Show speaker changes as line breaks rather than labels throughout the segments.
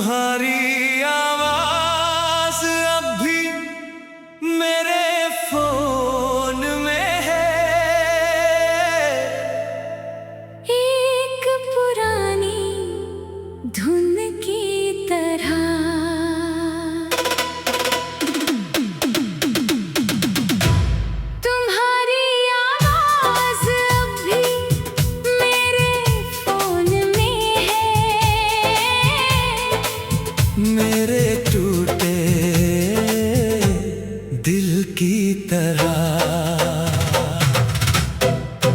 तुम्हारी आवाज अब भी मेरे फोन में है,
एक पुरानी धुन की तरह। तुम्हारी आवाज अब भी मेरे फोन में है,
मेरे टूटे दिल की तरह।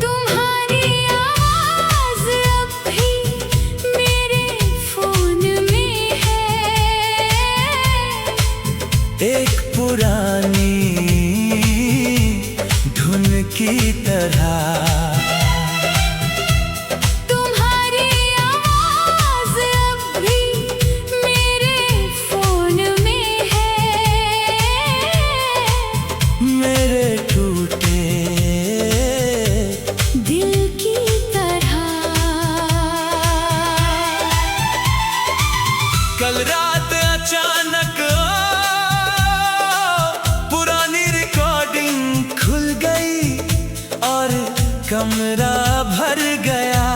तुम्हारी आवाज अब भी मेरे फोन में है,
एक पुरानी धुन की तरह।
तुम्हारी आवाज अब भी मेरे फोन में है,
मेरे टूटे
दिल की तरह।
कल रात अचानक पुरानी रिकॉर्डिंग खुल गई और कमरा भर गया।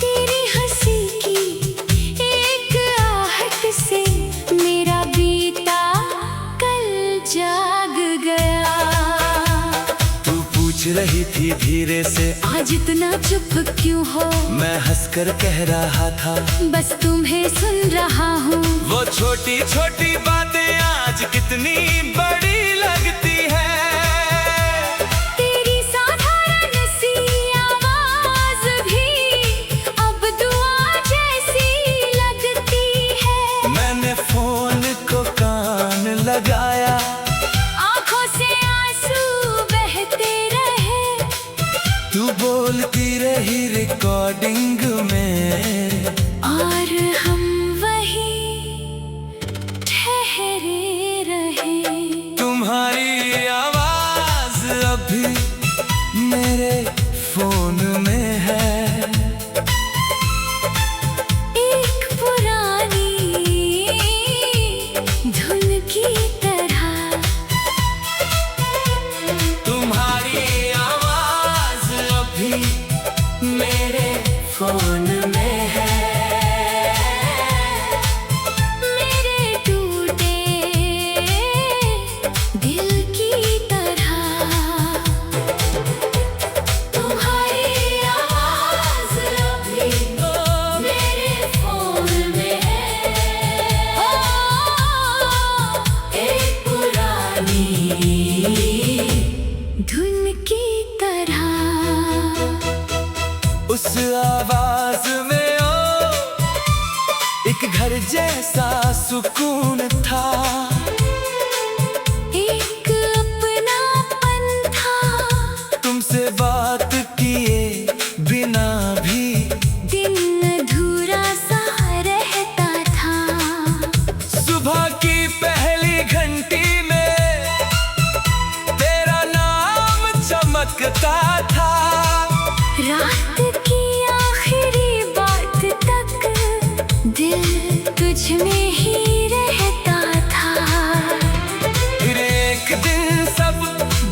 तेरी हंसी की एक आहट से मेरा बीता कल जाग गया।
तू पूछ रही थी धीरे से
आज इतना चुप क्यों हो,
मैं हंसकर कह रहा था
बस तुम्हें सुन रहा हूँ।
वो छोटी छोटी बातें आज कितनी बड़ी लगती है।
तेरी साधारण सी आवाज भी अब दुआ जैसी लगती है।
मैंने फोन को कान लगाया,
आंखों से आंसू बहते रहे,
तू बोलती रही रिकॉर्डिंग में,
और हम वहीं ठहरे रहे।
तुम्हारी आवाज अभी मेरे फोन में है,
एक पुरानी धुन की तरह।
तुम्हारी आवाज अभी मेरे फोन में है,
मेरे टूटे दिल की तरह। तुम्हारी आवाज अभी मेरे फोन में है, एक पुरानी धुन की तरह।
उस आवाज में ओ एक घर जैसा सुकून था,
एक अपनापन था,
तुमसे बात किए बिना भी
दिन अधूरा सा रहता था।
सुबह की पहली घंटी में तेरा नाम चमकता था,
रात की आखिरी बात तक दिल तुझ में ही रहता था।
फिर एक दिन सब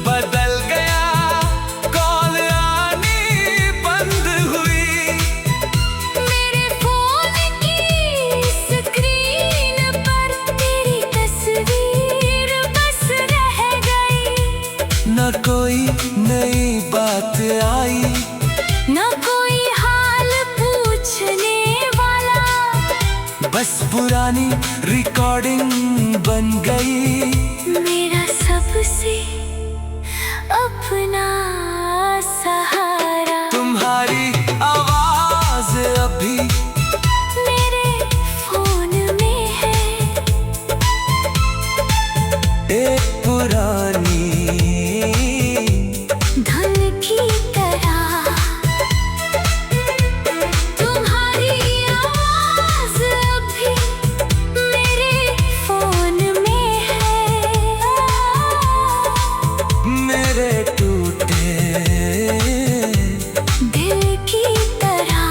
बदल गया, कॉल आनी बंद हुई,
मेरे फोन की स्क्रीन पर तेरी तस्वीर बस रह गई।
न कोई नई बात आई,
न कोई हाल पूछने वाला,
बस पुरानी रिकॉर्डिंग बन गई,
मेरा सबसे अपना सहारा।
तुम्हारी आवाज अभी
मेरे फोन में है,
एक पुरानी
धुन की तरह। तुम्हारी आवाज अभी मेरे फोन में है,
मेरे टूटे
दिल की तरह।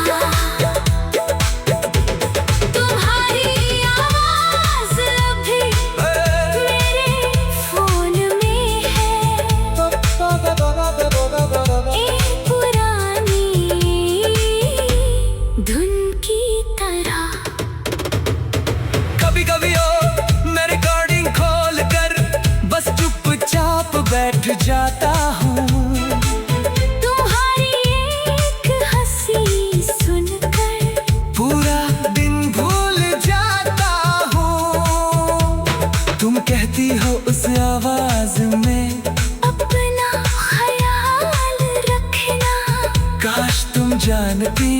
जानती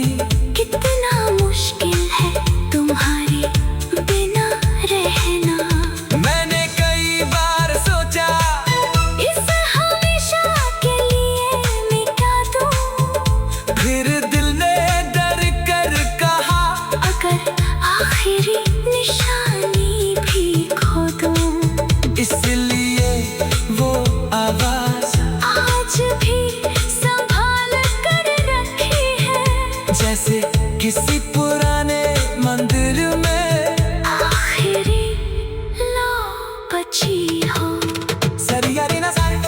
कितना मुश्किल है तुम्हारे बिना रहना।
मैंने कई बार सोचा
इसे हमेशा के लिए मिटा दूं,
फिर दिल ने डर कर कहा
अगर आखिरी निशानी भी खो दूं।
इसलिए वो आवाज
आज भी संभाल कर रखी है,
जैसे किसी पुराने मंदिर में
आखिरी लो बची हो।
सरियारी ना सारी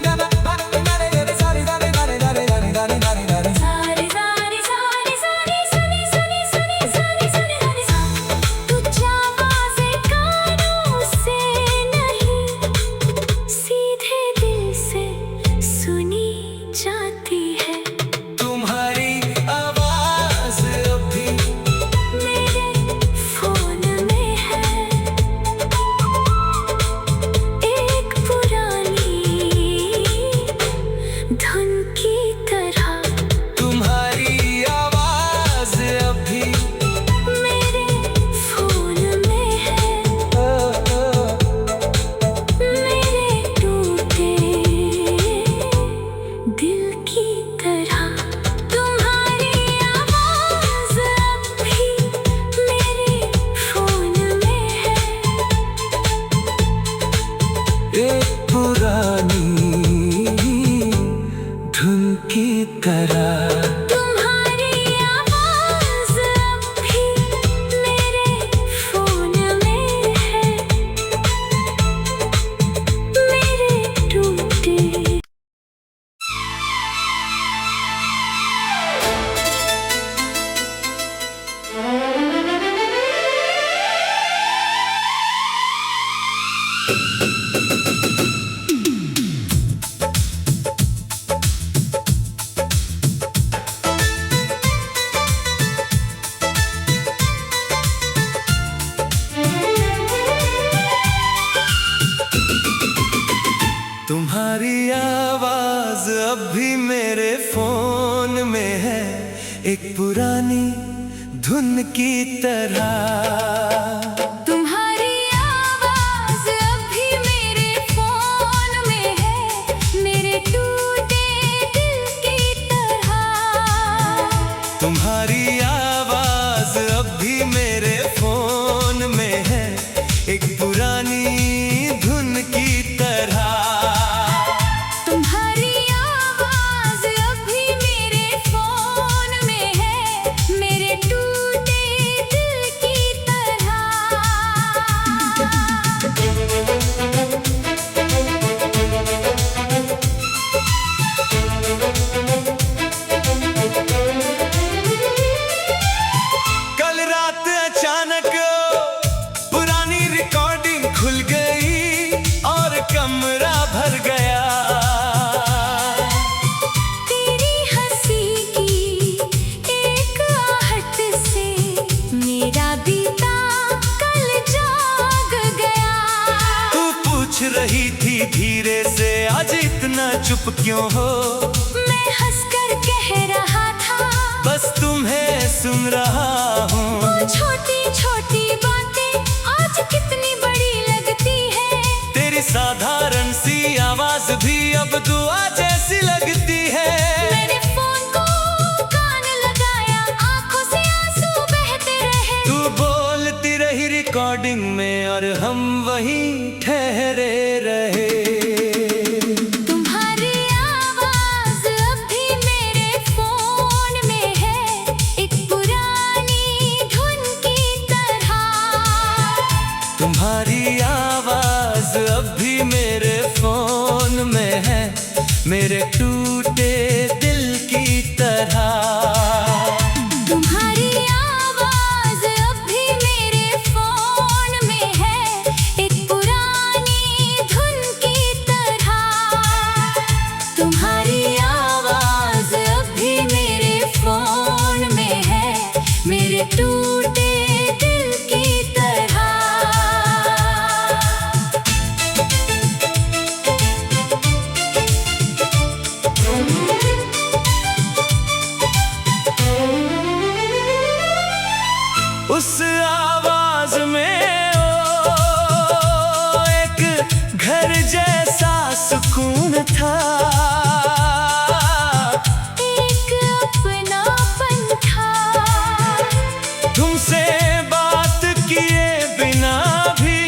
गाना बाकी नारे रे सारी गाने गाने गाने गाने गाने गाने गाने
सारी सारी सारी सारी सुनी सुनी सुनी सारी सुनी गानी सा। तुझ आवाज़ें कानों से नहीं, सीधे दिल से सुनी जाती है।
तुम्हारी आवाज अभी
मेरे फोन में है एक पुरानी धुन की तरह।
तुम्हारी आवाज अभी
मेरे फोन में है मेरे टूटे दिल की तरह। तुम्हारी आवाज़ अब भी मेरे फोन में है
एक पुरानी धुन की तरह।
तुम्हारी आवाज़ अब भी मेरे फोन में है मेरे टूटे।
तुम्हारी आवाज अब भी मेरे फोन में है एक पुरानी धुन की तरह।
तुम्हारी आवाज़ अब भी मेरे फोन में है मेरे टूटे दिल की तरह।
तुम्हारी आवाज अब भी मेरे फोन में है एक पुरानी धुन की तरह।
तुम्हारी आवाज़ अब भी मेरे फोन में है मेरे टूटे दिल की तरह।
कल रात अचानक पुरानी रिकॉर्डिंग खुल गई और कमरा भर गया।
तेरी हंसी की एक आहट से मेरा बीता कल जाग गया।
तू पूछ रही थी धीरे से आज इतना चुप क्यों हो।
मैं हंसकर कह रहा था
बस तुम्हें सुन रहा हूँ।
वो छोटी छोटी बातें आज कितनी बड़ी लगती है।
तेरी साधारण सी आवाज भी अब दुआ जैसी लगती है।
मैंने फोन को कान लगाया, आंखों से आंसू बहते रहे।
तू बोलती रही रिकॉर्डिंग में और हम वहीं ठहरे रहे।
तुम्हारी आवाज़ अब भी मेरे फोन में है एक पुरानी धुन की तरह।
तुम्हारी आवाज अब भी मेरे फोन में है मेरे टूटे दिल की तरह।
तुम्हारी आवाज़ अब भी मेरे फोन में है एक पुरानी धुन की तरह। तुम्हारी आवाज़ अब भी मेरे फोन में है मेरे टूटे दिल की तरह।
सुकून था,
एक अपनापन था।
तुमसे बात किए बिना भी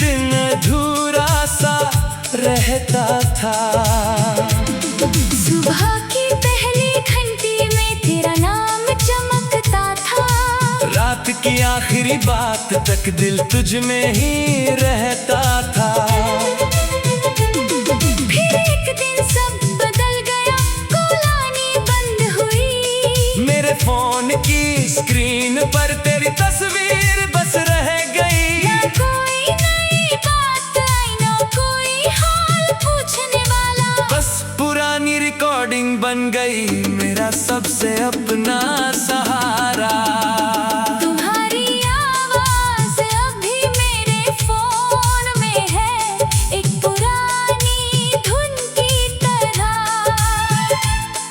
दिन अधूरा सा रहता था।
सुबह की पहली घंटी में तेरा नाम चमकता था।
रात की आखिरी बात तक दिल तुझ में ही रहता था।
फिर एक दिन सब बदल गया, कॉलानी बंद हुई।
मेरे फोन की स्क्रीन पर तेरी तस्वीर बस रह गई।
ना कोई नई बात आई, ना कोई हाल पूछने वाला।
बस पुरानी रिकॉर्डिंग बन गई मेरा सबसे अपना सहारा।
तुम्हारी आवाज अभी मेरे फोन में है, एक पुरानी धुन की तरह।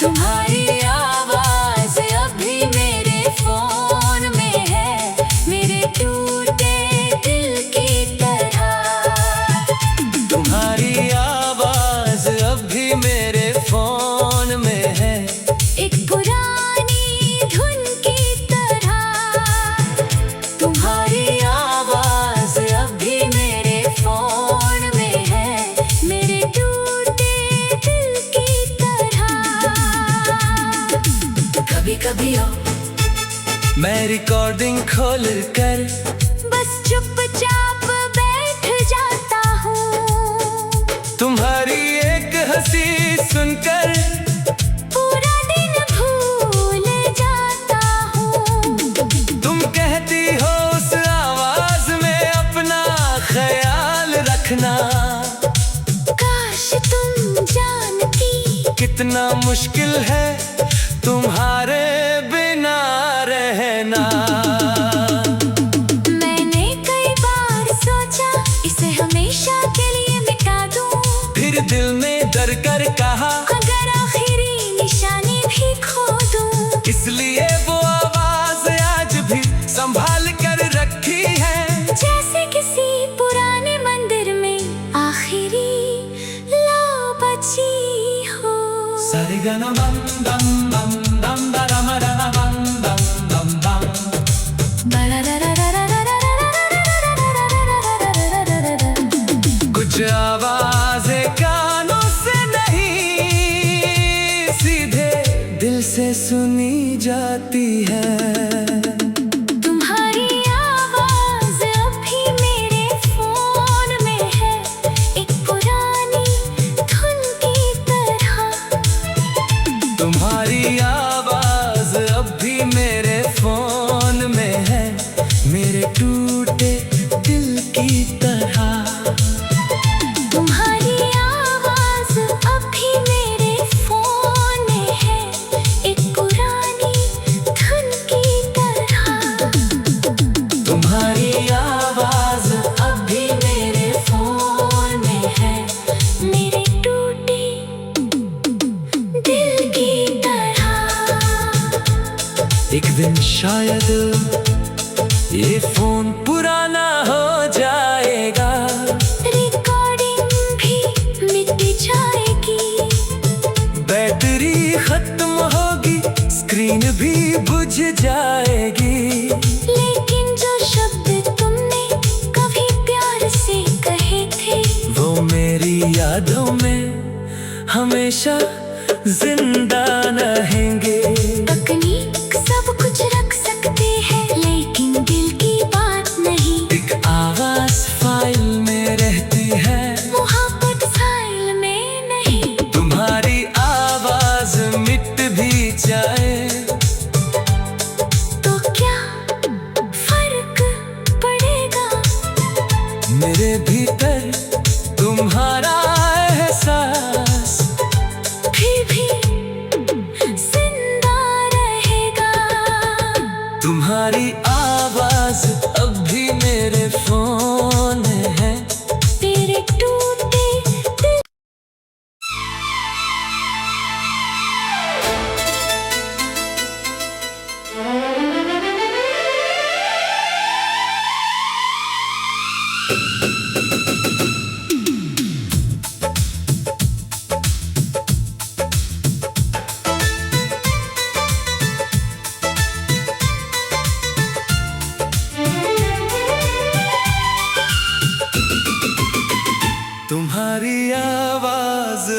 तुम्हारी आवाज अभी मेरे फोन में है, मेरे टूटे दिल की तरह।
तुम्हारी आवाज अभी मेरे फोन में है,
एक पुरानी धुन की तरह। तुम्हारी आवाज अभी मेरे फोन में है, मेरे टूटे दिल की तरह। कभी कभी ओ
मैं रिकॉर्डिंग खोल कर
बस चुपचाप बैठ जाता हूँ।
तुम्हारी एक हंसी सुनकर
पूरा दिन भूल जाता हूँ।
तुम कहती हो उस आवाज में अपना ख्याल रखना।
काश तुम जानती
कितना मुश्किल है तुम्हारे बिना रहना।
मैंने कई बार सोचा इसे हमेशा के लिए मिटा दूं।
फिर दिल में डर कर कहा
अगर आखिरी निशानी भी खो दूं।
इसलिए वो आवाज आज भी संभाल कर रखी है।
जैसे किसी पुराने मंदिर में आखिरी लौ बची हो।
सारेगामा बम बम बम बम बम बम बम बम बम। कुछ आवाजें कानों से नहीं सीधे दिल से सुनी जाती है।
तुम्हारी आवाज अभी मेरे फोन में है, एक पुरानी धुन की तरह।
तुम्हारी आवाज अब भी मेरे फोन में है, मेरे टूटे दिल की तरह।
तुम्हारी आवाज अभी मेरे फोन में है, एक पुरानी धुन की तरह।
तुम्हारी आवाज अब भी मेरे फोन में है,
मेरे टूटे दिल की तरह।
एक दिन शायद ये फोन पुराना हो जाएगा।
रिकॉर्डिंग भी मिट जाएगी।
बैटरी खत्म होगी, स्क्रीन भी बुझ जाएगी।
लेकिन जो शब्द तुमने कभी प्यार से कहे थे,
वो मेरी यादों में हमेशा जिंदा रहेंगे।
तकनीक सब कुछ रख सकते हैं, लेकिन दिल की बात नहीं।
एक आवाज फाइल में रहती है,
मोहब्बत फाइल में नहीं।
तुम्हारी आवाज मिट भी जाए
तो क्या फर्क पड़ेगा।
मेरे भीतर तुम्हारा एहसास
फिर भी जिंदा रहेगा।
तुम्हारी आवाज अब भी मेरे फोन में है,
तेरे टूटे दिल।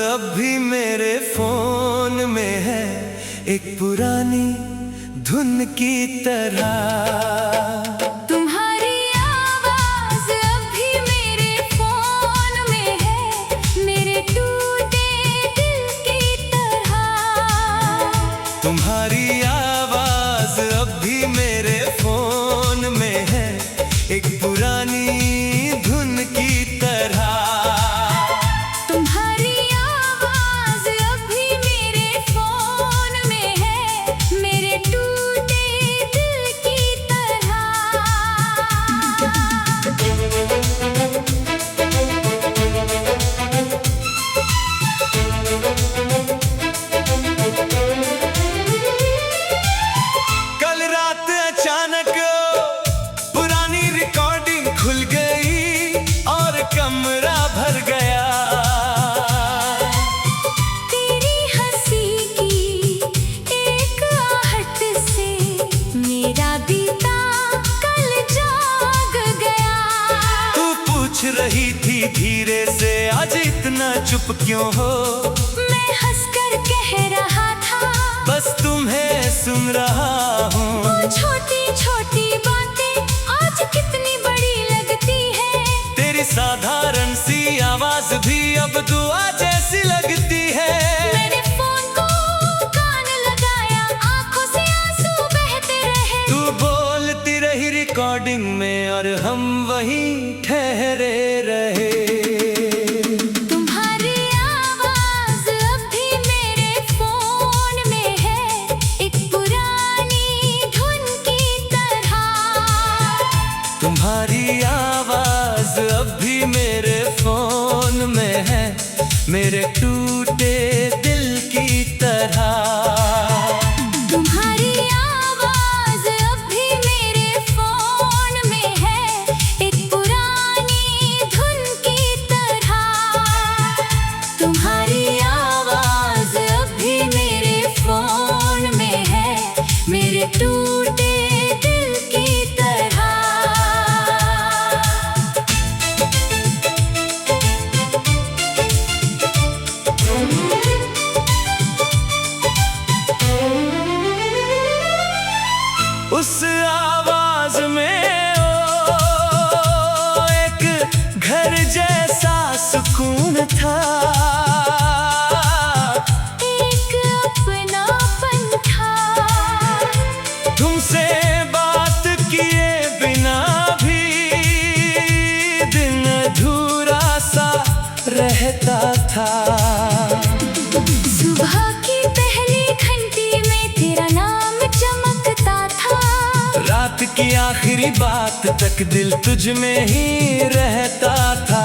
अब भी मेरे फोन में है, एक पुरानी धुन की तरह।
तुम्हारी आवाज अब भी मेरे फोन में है, मेरे टूटे दिल की तरह।
तुम्हारी आवाज अब भी मेरे फोन में है, एक पुरानी धुन की तरह।
तुम्हारी आवाज अब भी मेरे फोन में है, मेरे टूटे दिल की तरह।
कल रात अचानक पुरानी रिकॉर्डिंग खुल गई और कमरा भर गया।
तेरी हंसी की एक आहट से मेरा बीता कल जाग गया।
तू पूछ रही थी धीरे से, आज इतना चुप क्यों हो?
मैं हंसकर कह रहा था,
बस तुम्हें सुन रहा हूँ।
वो छोटी छोटी बातें आज कितनी बड़ी लगती है।
तेरी साधारण सी आवाज भी अब दुआ जैसी लगती है।
मैंने फोन को कान लगाया, आंखों से आंसू बहते रहे।
तू बोलती रही रिकॉर्डिंग में और हम वहीं ठहरे रहे।
तुम्हारी आवाज अब भी मेरे फोन में है, एक पुरानी धुन की तरह।
तुम्हारी आवाज अब भी मेरे फोन में है, मेरे टूटे दिल की तरह।
तुम्हारी आवाज अब भी मेरे फोन में है, एक पुरानी धुन की तरह। तुम्हारी आवाज अब भी मेरे फोन में है, मेरे टूटे दिल की तरह।
उस आवाज में एक घर जैसा सुकून था।
एक अपनापन था।
तुमसे बात किए बिना भी दिन अधूरा सा रहता था।
सुबह की पहली घंटी में तेरा नाम चमकता था।
रात की आखिरी बात तक दिल तुझ में ही रहता था।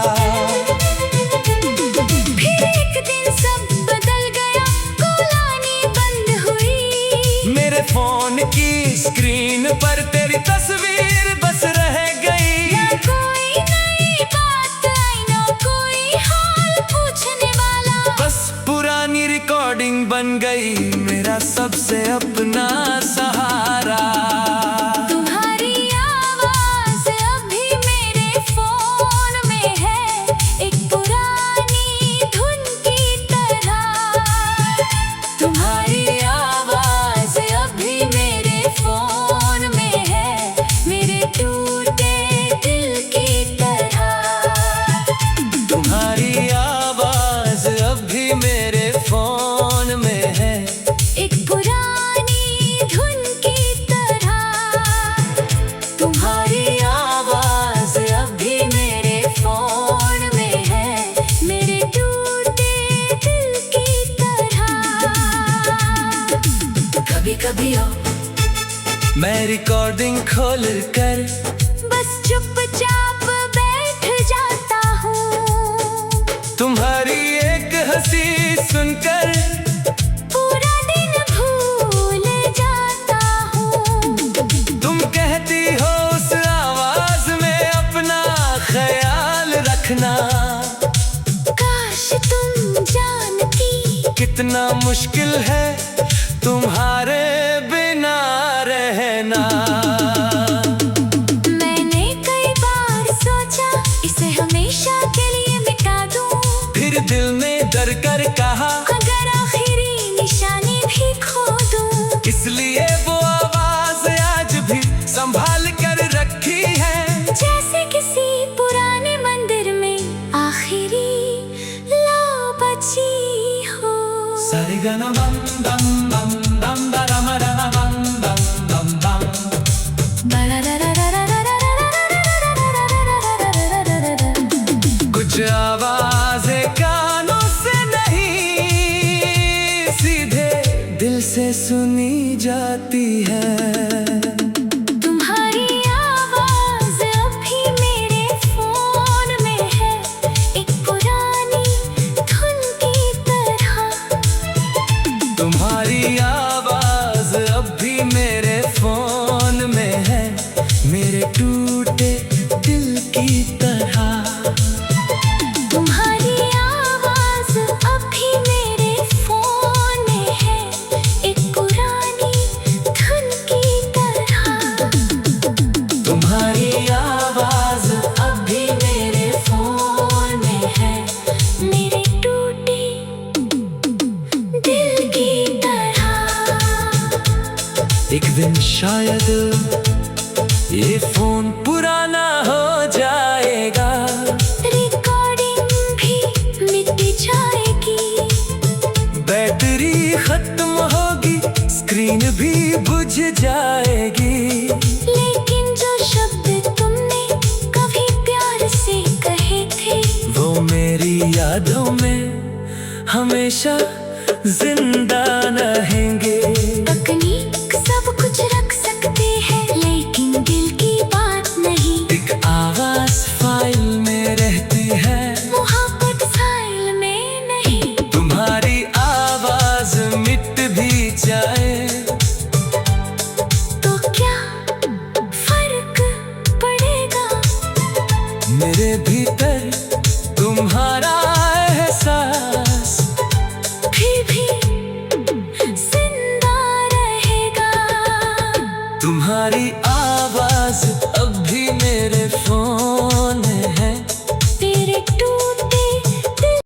फिर एक दिन सब बदल गया, कॉलानी बंद हुई।
मेरे फोन की स्क्रीन पर तेरी तस्वीर बस रह गई।
ना कोई नई बात आई, ना कोई हाल पूछने वाला।
बस पुरानी रिकॉर्डिंग बन गई मेरा सबसे अपना सहारा।
तुम्हारी आवाज अब भी मेरे फोन में है, एक पुरानी धुन की तरह। तुम्हारी आवाज अब भी मेरे फोन में है, मेरे टूटे दिल की तरह।
तुम्हारी आवाज अब भी मेरे फोन में है,
एक पुरानी धुन की तरह। तुम्हारी आवाज अब भी मेरे फोन में है, मेरे टूटे दिल की तरह। कभी कभी हो
मैं रिकॉर्डिंग खोल कर
बस चुपचाप बैठ जाता हूँ।
तुम्हारी एक हंसी सुनकर
पूरा दिन भूल जाता हूँ।
तुम कहती हो उस आवाज में अपना ख्याल रखना।
काश तुम जानती
कितना मुश्किल है तुम्हारे बिना रहना।
मैंने कई बार सोचा इसे हमेशा के लिए मिटा दूं।
फिर दिल में कर कर कहा,
अगर आखिरी निशानी भी खो दूं,
इसलिए वो आवाज आज भी संभाल कर रखी है।
जैसे किसी पुराने मंदिर में आखिरी लौ बची हो।
सारेगामा बम बम बम बम बम बम बम बम बम। कुछ आवाजें कानों से नहीं, सीधे दिल से सुनी जाती है।
तुम्हारी आवाज अभी मेरे फोन में है, एक पुरानी धुन की तरह।
तुम्हारी आवाज अब भी मेरे फोन में है, मेरे टूटे दिल की तरह।
तुम्हारी आवाज अभी मेरे फोन में है, एक पुरानी धुन की तरह।
तुम्हारी आवाज अब भी मेरे फोन में है,
मेरे टूटे दिल की तरह।
एक दिन शायद ये फोन पुराना हो जाएगा,
रिकॉर्डिंग भी मिट जाएगी,
बैटरी खत्म होगी, स्क्रीन भी बुझ जाएगी।
लेकिन जो शब्द तुमने कभी प्यार से कहे थे,
वो मेरी यादों में हमेशा जिंदा रहेंगे।
तकनीक सब कुछ रख सकते हैं, लेकिन दिल की बात नहीं।
एक आवाज फाइल में रहती है,
मोहब्बत फाइल में नहीं।
तुम्हारी